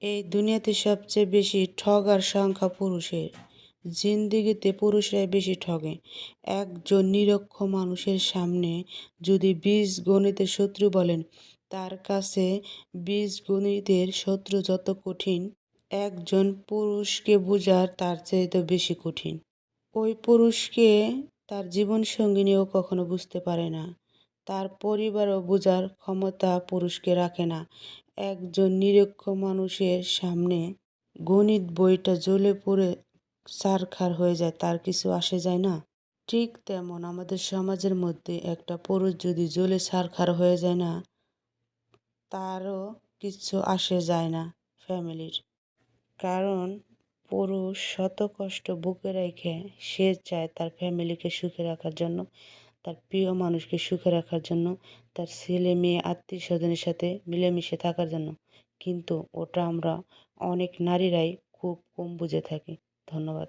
এই দুনিয়াতে সবচেয়ে বেশি ঠগার সংখ্যা পুরুষের। জিন্দেগিতে পুরুষরাই বেশি ঠগে। একজন নিরক্ষর মানুষের সামনে যদি বীজগণিতের শত্রু বলেন, তার কাছে বীজগণিতের শত্রু যত কঠিন, একজন পুরুষকে বোঝার তার চাইতে বেশি কঠিন। ওই পুরুষকে তার জীবনসঙ্গিনীও কখনো বুঝতে পারে না। তার পরিবারও বোঝার ক্ষমতা পুরুষকে রাখে না। একজন নিরক্ষর মানুষের সামনে গণিত বইটা জ্বলে পুড়ে ছারখার হয়ে যায়, তার কিছু আসে যায় না। ঠিক তেমন আমাদের সমাজের মধ্যে একটা পুরুষ যদি জ্বলে ছারখার হয়ে যায় না, তারও কিছু আসে যায় না ফ্যামিলির। কারণ পুরুষ শত কষ্ট বুকে রেখে সে চায় তার ফ্যামিলিকে সুখে রাখার জন্য, তার প্রিয় মানুষকে সুখে রাখার জন্য, তার ছেলে মেয়ে আত্মীয় স্বজনের সাথে মিলেমিশে থাকার জন্য। কিন্তু ওটা আমরা অনেক নারীরাই খুব কম বুঝে থাকি। ধন্যবাদ।